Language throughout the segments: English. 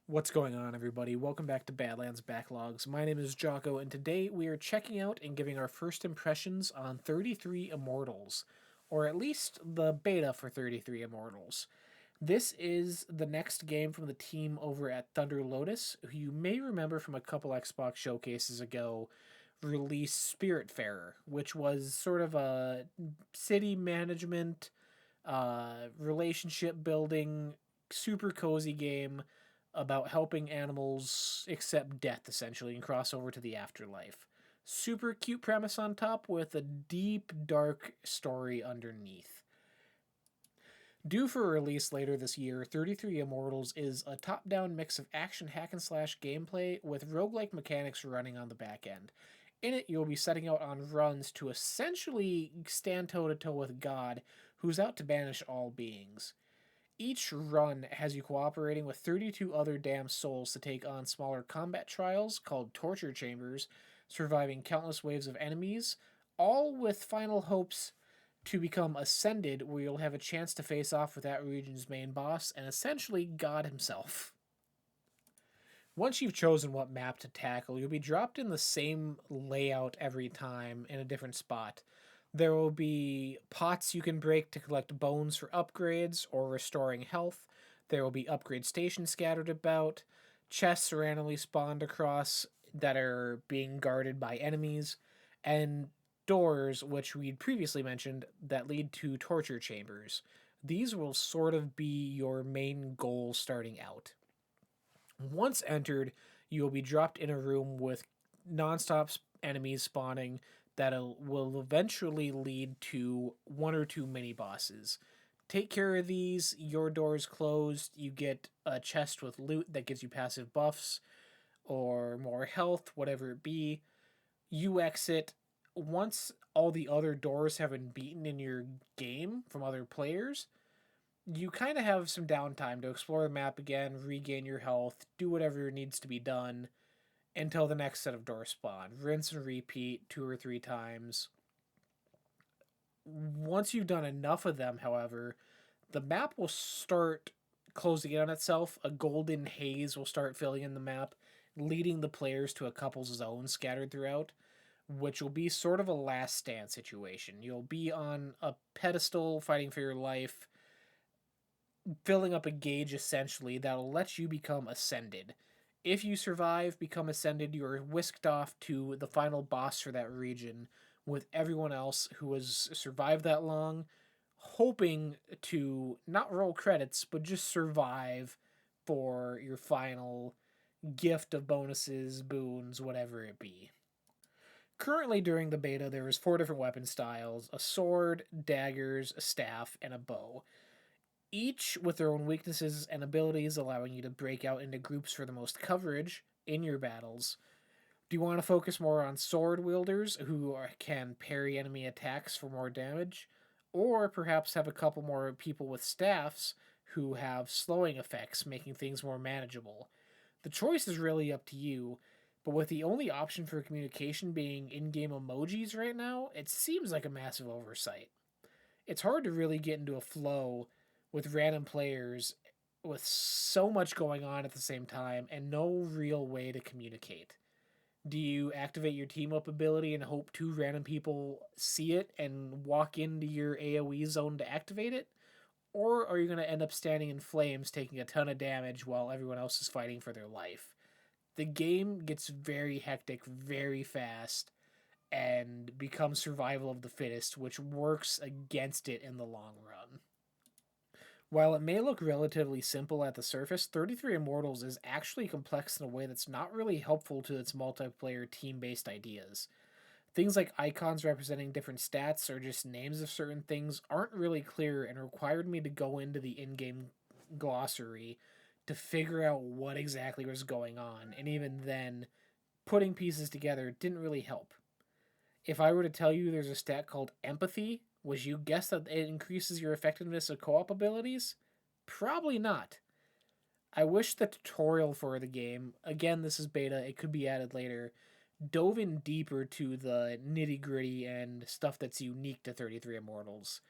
What's going on, everybody? Welcome back to Badlands Backlogs. My name is Jaco, and today we are checking out and giving our first impressions on 33 Immortals, or at least the beta for 33 Immortals. This is the next game from the team over at Thunder Lotus, who you may remember from a couple Xbox showcases ago released Spiritfarer, which was sort of a city management, relationship building, super cozy game about helping animals accept death, essentially, and cross over to the afterlife. Super cute premise on top with a deep, dark story underneath. Due for release later this year, 33 Immortals is a top down mix of action hack and slash gameplay with roguelike mechanics running on the back end. In it, you'll be setting out on runs to essentially stand toe to toe with God, who's out to banish all beings. Each run has you cooperating with 32 other damned souls to take on smaller combat trials called torture chambers, surviving countless waves of enemies, all with final hopes to become ascended, where you'll have a chance to face off with that region's main boss and essentially God himself. Once you've chosen what map to tackle, you'll be dropped in the same layout every time in a different spot. There will be pots you can break to collect bones for upgrades or restoring health. There will be upgrade stations scattered about, chests randomly spawned across that are being guarded by enemies, and doors, which we'd previously mentioned, that lead to torture chambers. These will sort of be your main goal starting out. Once entered, you will be dropped in a room with nonstop enemies spawning that will eventually lead to one or two mini bosses. Take care of these, your door's closed, you get a chest with loot that gives you passive buffs or more health, whatever it be. You exit. Once all the other doors have been beaten in your game from other players, you kind of have some downtime to explore the map again, regain your health, do whatever needs to be done until the next set of doors spawn. Rinse and repeat 2 or 3 times. Once you've done enough of them, however, the map will start closing in on itself. A golden haze will start filling in the map, leading the players to a couple zones scattered throughout, which will be sort of a last stand situation. You'll be on a pedestal fighting for your life, filling up a gauge essentially that'll let you become ascended. If you survive, become ascended, you're whisked off to the final boss for that region with everyone else who has survived that long, hoping to not roll credits, but just survive for your final gift of bonuses, boons, whatever it be. Currently, during the beta, there is 4 different weapon styles: a sword, daggers, a staff, and a bow, each with their own weaknesses and abilities, allowing you to break out into groups for the most coverage in your battles. Do you want to focus more on sword wielders who can parry enemy attacks for more damage? Or perhaps have a couple more people with staffs who have slowing effects, making things more manageable? The choice is really up to you, but with the only option for communication being in game emojis right now, it seems like a massive oversight. It's hard to really get into a flow with random players with so much going on at the same time and no real way to communicate. Do you activate your team up ability and hope 2 random people see it and walk into your AoE zone to activate it? Or are you going to end up standing in flames taking a ton of damage while everyone else is fighting for their life? The game gets very hectic very fast and becomes survival of the fittest, which works against it in the long run. While it may look relatively simple at the surface, 33 Immortals is actually complex in a way that's not really helpful to its multiplayer team based ideas. Things like icons representing different stats or just names of certain things aren't really clear and required me to go into the in game glossary to figure out what exactly was going on, and even then, putting pieces together didn't really help. If I were to tell you there's a stat called empathy, would you guess that it increases your effectiveness of co op abilities? Probably not. I wish the tutorial for the game, again, this is beta, it could be added later, dove in deeper to the nitty gritty and stuff that's unique to 33 Immortals.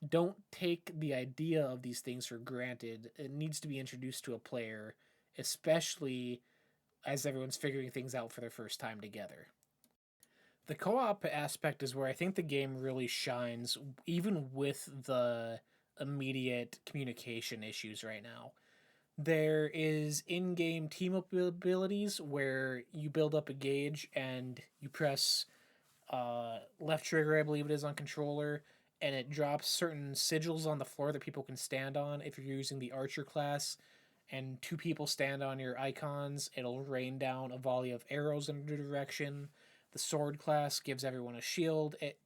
Don't take the idea of these things for granted. It needs to be introduced to a player especially as everyone's figuring things out for their first time together. The co-op aspect is where I think the game really shines, even with the immediate communication issues right now. There is in-game team up abilities where you build up a gauge and you press left trigger, I believe it is, on controller, and it drops certain sigils on the floor that people can stand on. If you're using the archer class and two people stand on your icons, it'll rain down a volley of arrows in your direction. The sword class gives everyone a shield. It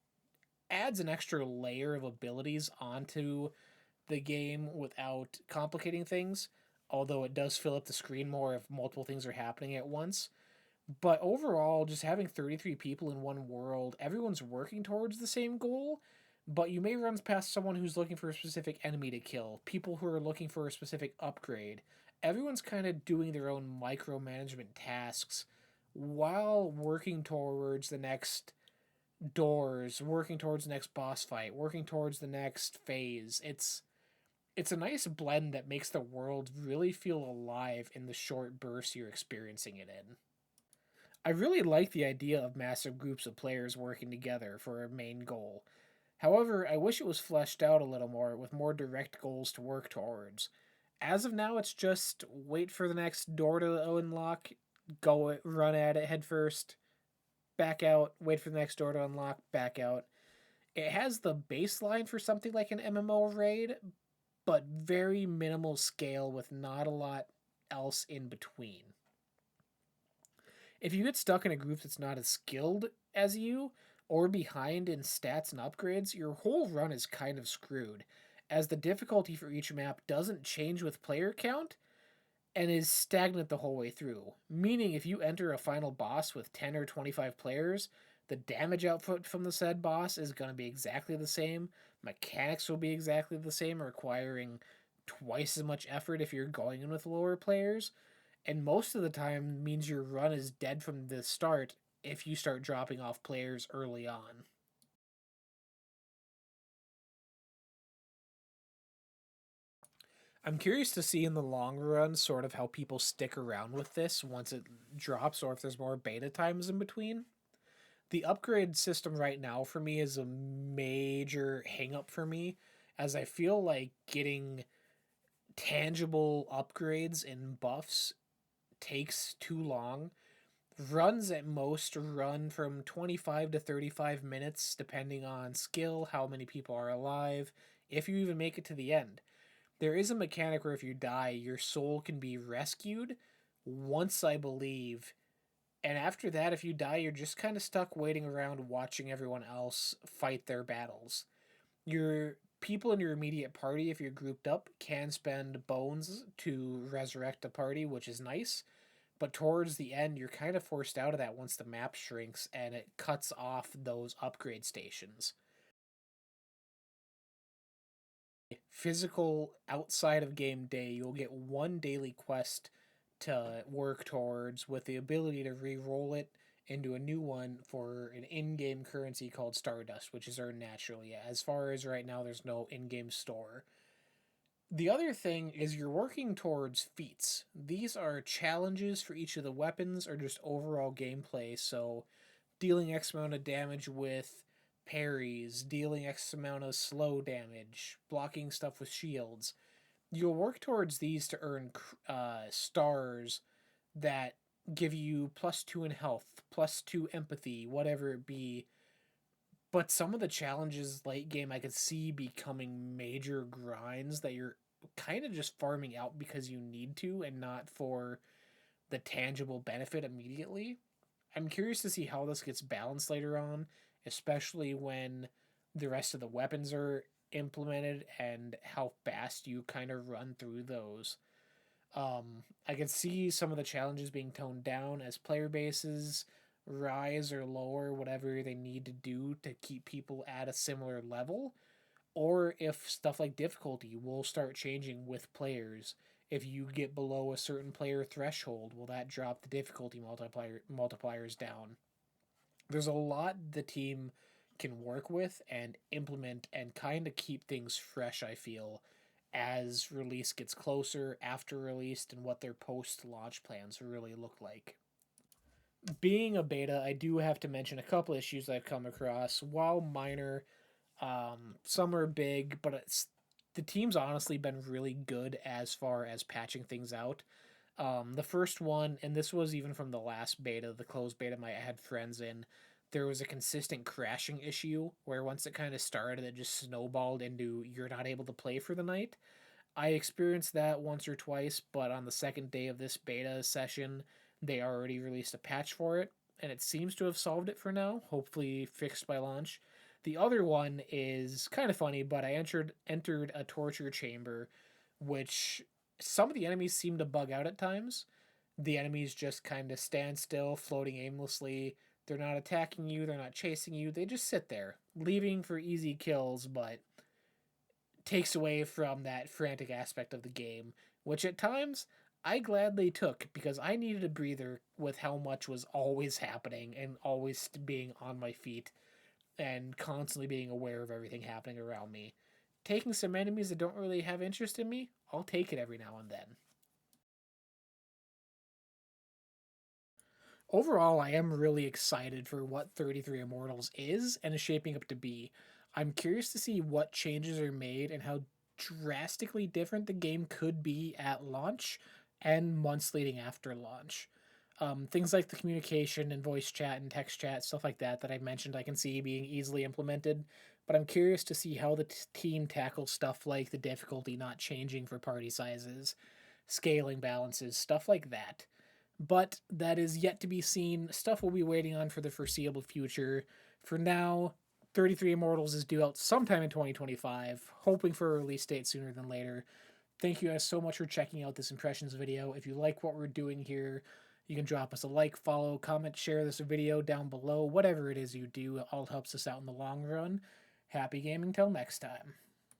adds an extra layer of abilities onto the game without complicating things, although it does fill up the screen more if multiple things are happening at once. But overall, just having 33 people in one world, everyone's working towards the same goal, but you may run past someone who's looking for a specific enemy to kill, people who are looking for a specific upgrade. Everyone's kind of doing their own micromanagement tasks while working towards the next doors, working towards the next boss fight, working towards the next phase. It's a nice blend that makes the world really feel alive in the short bursts you're experiencing it in. I really like the idea of massive groups of players working together for a main goal. However, I wish it was fleshed out a little more with more direct goals to work towards. As of now, it's just wait for the next door to unlock, go run at it head first, back out, wait for the next door to unlock, back out. It has the baseline for something like an MMO raid, but very minimal scale with not a lot else in between. If you get stuck in a group that's not as skilled as you, or behind in stats and upgrades, your whole run is kind of screwed, as the difficulty for each map doesn't change with player count and is stagnant the whole way through. Meaning, if you enter a final boss with 10 or 25 players, the damage output from the said boss is going to be exactly the same, mechanics will be exactly the same, requiring twice as much effort if you're going in with lower players, and most of the time means your run is dead from the start if you start dropping off players early on. I'm curious to see in the long run sort of how people stick around with this once it drops or if there's more beta times in between. The upgrade system right now for me is a major hangup for me, as I feel like getting tangible upgrades and buffs takes too long. Runs at most run from 25 to 35 minutes, depending on skill, how many people are alive, if you even make it to the end. There is a mechanic where if you die, your soul can be rescued once, I believe. And after that, if you die, you're just kind of stuck waiting around watching everyone else fight their battles. Your people in your immediate party, if you're grouped up, can spend bones to resurrect a party, which is nice. But towards the end, you're kind of forced out of that once the map shrinks and it cuts off those upgrade stations. Physical outside of game day, you'll get one daily quest to work towards with the ability to re-roll it into a new one for an in-game currency called Stardust, which is earned naturally. As far as right now, there's no in-game store. The other thing is you're working towards feats. These are challenges for each of the weapons or just overall gameplay. So dealing X amount of damage with parries, dealing X amount of slow damage, blocking stuff with shields. You'll work towards these to earn stars that give you +2 in health, +2 empathy, whatever it be. But some of the challenges late game I could see becoming major grinds that you're kind of just farming out because you need to and not for the tangible benefit immediately. I'm curious to see how this gets balanced later on, especially when the rest of the weapons are implemented and how fast you kind of run through those. I can see some of the challenges being toned down as player bases rise or lower whatever they need to do to keep people at a similar level, or if stuff like difficulty will start changing with players. If you get below a certain player threshold, will that drop the difficulty multipliers down? There's a lot the team can work with and implement and kind of keep things fresh, I feel, as release gets closer, after release, and what their post-launch plans really look like. Being a beta, I do have to mention a couple issues I've come across. While minor, some are big, but the team's honestly been really good as far as patching things out. The first one, and this was even from the last beta, the closed beta I had friends in, there was a consistent crashing issue where once it kind of started, it just snowballed into you're not able to play for the night. I experienced that once or twice, but on the second day of this beta session, they already released a patch for it, and it seems to have solved it for now, hopefully fixed by launch. The other one is kind of funny, but I entered a torture chamber, which some of the enemies seem to bug out at times. The enemies just kind of stand still, floating aimlessly. They're not attacking you, they're not chasing you, they just sit there, leaving for easy kills, but takes away from that frantic aspect of the game, which at times I gladly took because I needed a breather with how much was always happening and always being on my feet and constantly being aware of everything happening around me. Taking some enemies that don't really have interest in me, I'll take it every now and then. Overall, I am really excited for what 33 Immortals is and is shaping up to be. I'm curious to see what changes are made and how drastically different the game could be at launch and months leading after launch. Things like the communication and voice chat and text chat, stuff like that I mentioned, I can see being easily implemented. But I'm curious to see how the team tackles stuff like the difficulty not changing for party sizes, scaling balances, stuff like that. But that is yet to be seen. Stuff we'll be waiting on for the foreseeable future. For now, 33 Immortals is due out sometime in 2025, hoping for a release date sooner than later. Thank you guys so much for checking out this impressions video. If you like what we're doing here, you can drop us a like, follow, comment, share this video down below. Whatever it is you do, it all helps us out in the long run. Happy gaming till next time.